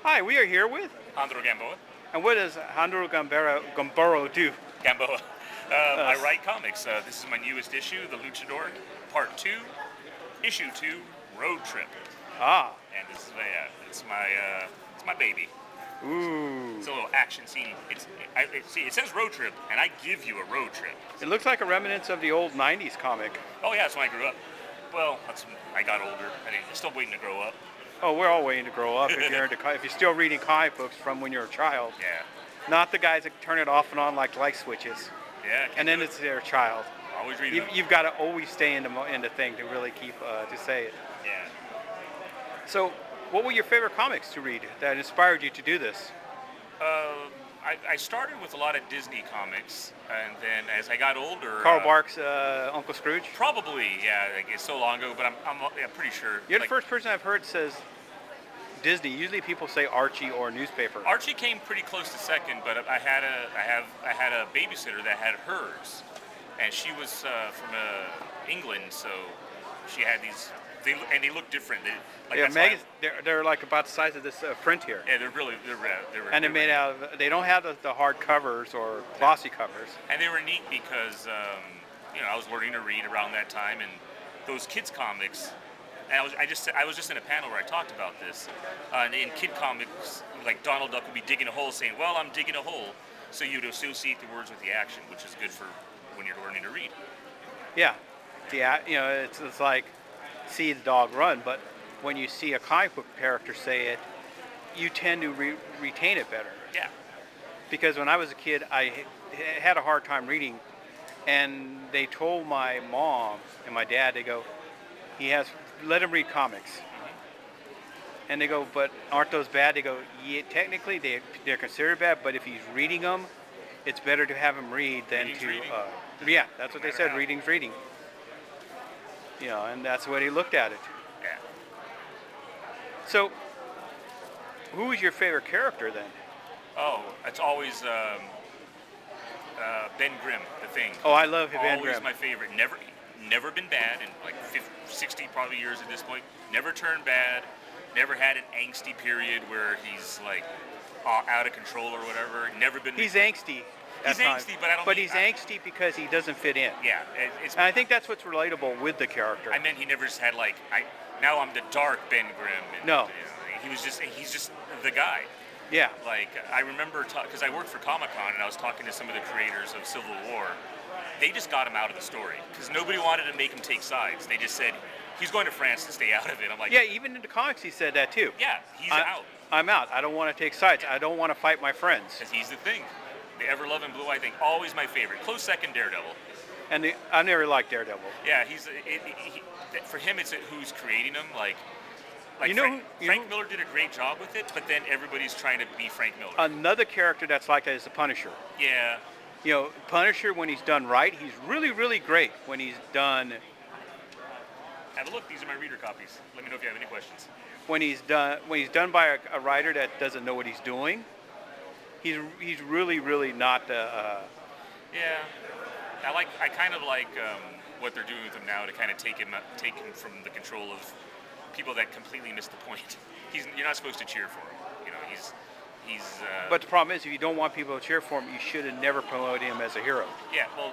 Hi, we are here with, Jandro Gamboa. and what does Jandro Gamboa do? Gamboa. I Us. write comics. This is my newest issue, The Luchador, Part 2, Issue 2, Road Trip. Ah, And this is it's my baby. ooh. It's a little action scene. See, it says road trip, and I give you a road trip. It looks like a remnants of the old 90s comic. Oh yeah, that's when I grew up. Well, that's when I got older. I'm still waiting to grow up. Oh, we're all waiting to grow up if if you're still reading comic books from when you're a child. Yeah. Not the guys that turn it off and on like light switches. Yeah. And then it's their child. Always reading. You've got to always stay in the thing to really keep to say it. Yeah. So, what were your favorite comics to read that inspired you to do this? I started with a lot of Disney comics, and then as I got older, Carl Barks' Uncle Scrooge? probably, yeah, like, it's so long ago, but I'm pretty sure. You're the like, first person I've heard says Disney. Usually people say Archie or newspaper. Archie came pretty close to second, but I had a babysitter that had hers, and she was from England, so she had these. They look different. Yeah, that's why they're like about the size of this print here. yeah, they're And they're made out of, they don't have the hard covers or glossy covers. and they were neat because I was learning to read around that time, and those kids comics. And I was just in a panel where I talked about this. And in kid comics, like Donald Duck would be digging a hole, saying, "Well, I'm digging a hole," so you'd associate the words with the action, which is good for when you're learning to read. Yeah, it's like see the dog run, but when you see a comic book character say it, you tend to retain it better. Yeah. Because when I was a kid, I had a hard time reading, and they told my mom and my dad, they go, let him read comics. And they go, but aren't those bad? They go, yeah, technically they're considered bad, but if he's reading them, it's better to have him read than Reading's to. reading. Yeah, that's what they said. how. Reading's reading. And that's the way he looked at it. Yeah. So, who was your favorite character then? Oh, it's always Ben Grimm, the Thing. Oh, I love Ben Always Grimm. my favorite. Never been bad in like 50, 60 probably years at this point. Never turned bad. Never had an angsty period where he's like out of control or whatever. Never been. He's angsty. He's angsty, but I don't. But he's angsty because he doesn't fit in. Yeah, it's. And I think that's what's relatable with the character. I meant he never just had like now I'm the dark Ben Grimm. And, No. He's just the guy. Yeah. Like I remember because I worked for Comic-Con and I was talking to some of the creators of Civil War. They just got him out of the story because nobody wanted to make him take sides. They just said he's going to France to stay out of it. I'm like, Yeah, even in the comics he said that too. yeah, he's out I'm out. I don't want to take sides. I don't want to fight my friends. because he's the Thing. The ever-loving Blue Eye Thing, always my favorite. Close second, Daredevil. And I never liked Daredevil. Yeah, for him it's who's creating him. Like Frank Miller did a great job with it, but then everybody's trying to be Frank Miller. Another character that's like that is the Punisher. Yeah. Punisher, when he's done right, he's really, really great. When he's done, Have a look. These are my reader copies. Let me know if you have any questions. when he's done by a writer that doesn't know what he's doing, he's really, really not. Yeah. I kind of like what they're doing with him now to kind of take him from the control of people that completely miss the point. You're not supposed to cheer for him. He's. But the problem is, if you don't want people to cheer for him, you should have never promoted him as a hero. Yeah. Well,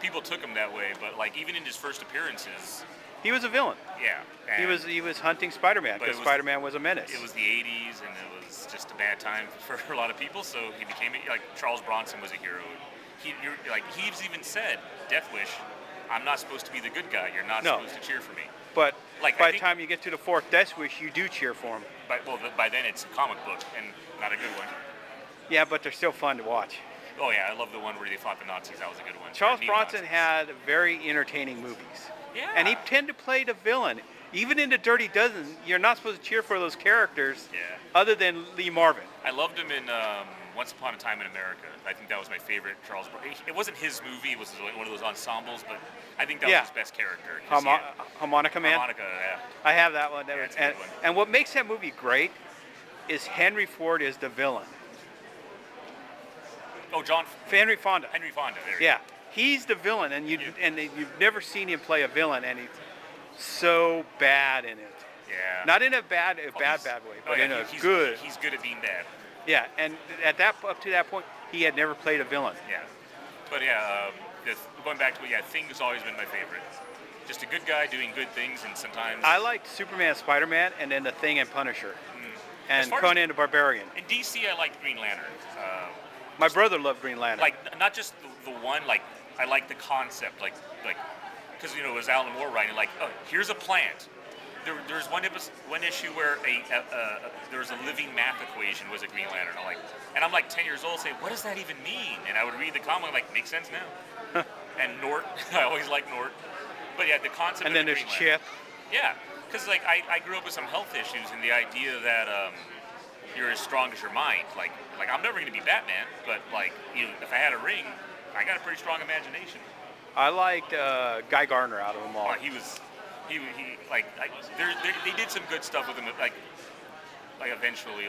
people took him that way, but like even in his first appearances. He was a villain. Yeah. He was hunting Spider-Man because Spider-Man was a menace. It was the 80s, and it was just a bad time for a lot of people. So he became like Charles Bronson was a hero. He's even said, Death Wish, I'm not supposed to be the good guy. You're not supposed to cheer for me. But by the time you get to the fourth Death Wish, you do cheer for him. By then it's a comic book and not a good one. Yeah, but they're still fun to watch. Oh yeah, I love the one where they fought the Nazis. That was a good one. Charles Bronson had very entertaining movies. Yeah. And he tended to play the villain. Even in the Dirty Dozen, you're not supposed to cheer for those characters. Yeah. Other than Lee Marvin. I loved him in Once Upon a Time in America. I think that was my favorite Charles Bronson. It wasn't his movie. It was one of those ensembles, but I think that was his best character. Harmonica Man. Harmonica, yeah. I have that one. It's a good one. And what makes that movie great is Henry Ford is the villain. Oh, Henry Fonda. Henry Fonda. There Yeah, he's the villain, and you've never seen him play a villain, and he's so bad in it. Yeah. Not in a bad He's- way, oh, but yeah, in a he's, good. He's good at being bad. Yeah, and up to that point, he had never played a villain. Yeah. But yeah, going back to it, yeah, Thing has always been my favorite. Just a good guy doing good things, and sometimes. I liked Superman, Spider-Man, and then The Thing and Punisher, As and far as- Conan the Barbarian. In DC, I liked Green Lantern. My brother loved Green Lantern. Like not just the one. Like I like the concept. Like because it was Alan Moore writing. Like, oh, here's a plant. There's one issue where there was a living math equation was a Green Lantern. I'm like 10 years old saying, what does that even mean? And I would read the comic like, makes sense now. And Nort, I always liked Nort. But yeah, the concept. And of then there's Green Chip. Lantern. Yeah, because like I grew up with some health issues, and the idea that you're as strong as your mind. Like I'm never gonna be Batman, but if I had a ring, I got a pretty strong imagination. I liked Guy Gardner out of them all. Oh, they did some good stuff with him. Like eventually,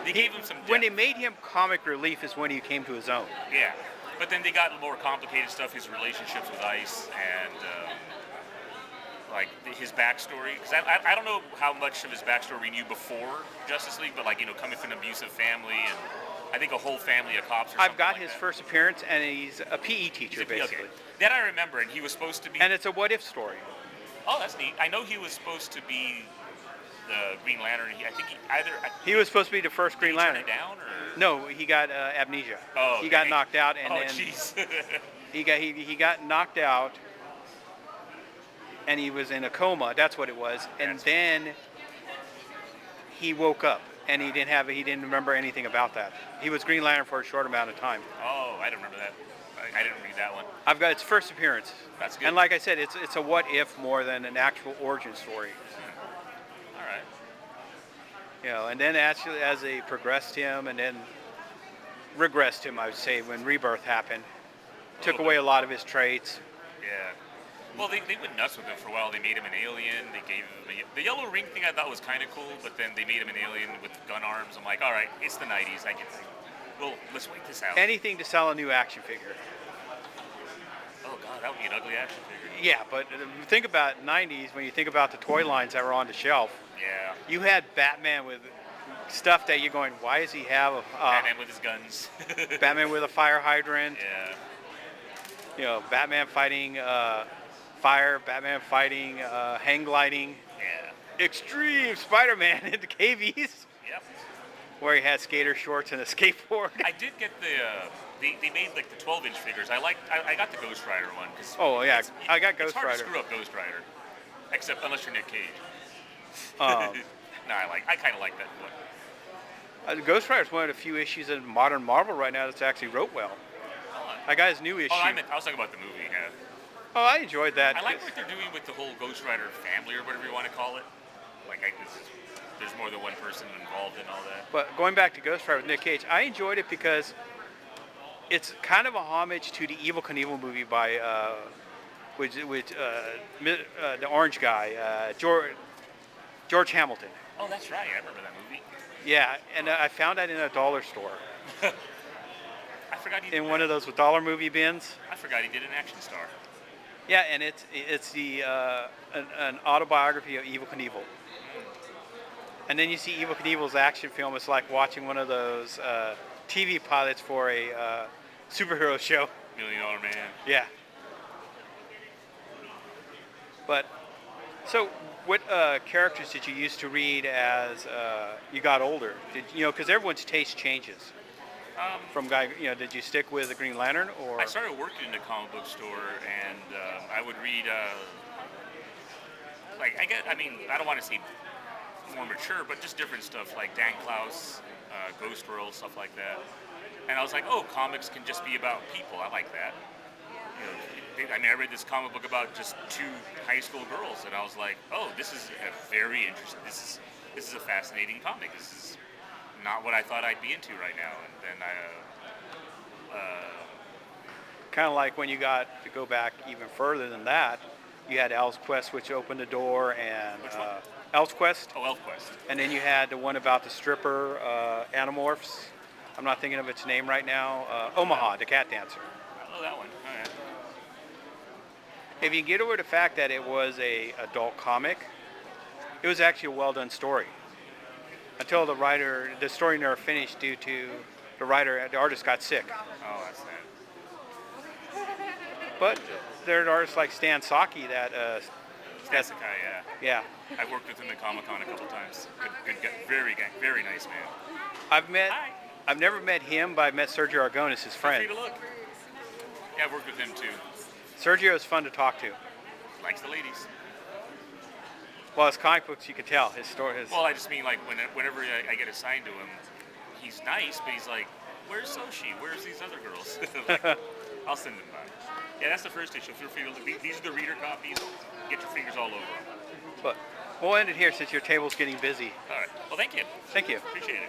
they gave him some depth. When they made him comic relief is when he came to his own. Yeah, but then they got more complicated stuff. His relationships with Ice and his backstory. Because I don't know how much of his backstory we knew before Justice League, but coming from an abusive family and I think a whole family of cops. I've got his first appearance, and he's a PE teacher, basically. Okay. That I remember, and he was supposed to be. And it's a what-if story. Oh, that's neat. I know he was supposed to be the Green Lantern. He was supposed to be the first Green Lantern. Turn it down, or? No, he got amnesia. Oh, he got knocked out, and then jeez. he got knocked out, and he was in a coma. That's what it was. And then he woke up, and he didn't remember anything about that. He was Green Lantern for a short amount of time. Oh, I don't remember that. I didn't read that one. I've got its first appearance. That's good. And like I said, it's a what if more than an actual origin story. All right. And then actually as they progressed him and then regressed him, I would say, when Rebirth happened, took away a lot of his traits. Yeah. Well, they went nuts with him for a while. They made him an alien. They gave him the yellow ring thing. I thought was kind of cool, but then they made him an alien with gun arms. I'm like, all right, it's the 90s. I get it. Well, let's wait this out. Anything to sell a new action figure. Oh God, that would be an ugly action figure. Yeah, but think about 90s when you think about the toy lines that were on the shelf. Yeah. You had Batman with stuff that you're going, why does he have a Batman with his guns? Batman with a fire hydrant? Yeah. Batman fighting fire, Batman fighting hang gliding. Yeah. Extreme Spider-Man into KVs. Yep. Where he had skater shorts and a skateboard. I did get they made like the 12-inch figures. I got the Ghost Rider one because. Oh yeah, I got Ghost it's hard Rider. To screw up Ghost Rider, except unless you're Nick Cage. No, I kind of like that one. Ghost Rider is one of the few issues in modern Marvel right now that's actually wrote well. I got his new issue. Oh, I was talking about the movie. Yeah. Oh, I enjoyed that. I like what they're doing with the whole Ghost Rider family or whatever you want to call it. There's more than one person involved in all that. But going back to Ghost Rider with Nick Cage, I enjoyed it because it's kind of a homage to the Evel Knievel movie by the orange guy, George Hamilton. Oh, that's right. I remember that movie. Yeah, and I found that in a dollar store. I forgot he did in one of those dollar movie bins. I forgot he did an Action Star. Yeah, and it's the an autobiography of Evel Knievel. And then you see Evel Knievel's action film. It's like watching one of those TV pilots for a superhero show. $1 Million Man. Yeah. But so, what characters did you used to read as you got older? Because everyone's taste changes. From guy, did you stick with the Green Lantern or? I started working in a comic book store, and I would read. I don't want to say more mature, but just different stuff like Dan Klaus, Ghost World, stuff like that. And I was like, oh, comics can just be about people. I like that. I read this comic book about just two high school girls, and I was like, oh, this is a very interesting. This is a fascinating comic. This is not what I thought I'd be into right now. And then kind of like when you got to go back even further than that, you had Elf's Quest, which opened the door, and Elf's Quest. Oh, Elf Quest. And then you had the one about the stripper Animorphs. I'm not thinking of its name right now. Omaha, the cat dancer. Oh, that one. Oh, yeah. If you get over the fact that it was a adult comic, It was actually a well done story. Until the story never finished due to the artist got sick. Oh, that's sad. But there are artists like Stan Saki that, That's the guy, yeah, yeah. I worked with him at Comic Con a couple times. Good guy, very nice man. Hi. I've never met him, but I've met Sergio Aragonés, his Feel friend. free to look. Yeah, I've worked with him too. Sergio is fun to talk to. Likes the ladies. Well, his comic books, you could tell his story. Well, I just mean like whenever I get assigned to him, he's nice, but he's like, "Where's Soshi? Where's these other girls?" Like, I'll send them by. Yeah, that's the first issue. Feel free to look. These are the reader copies. Get your fingers all over them. But we'll end it here since your table's getting busy. All right. Well, thank you. Thank you. Appreciate it.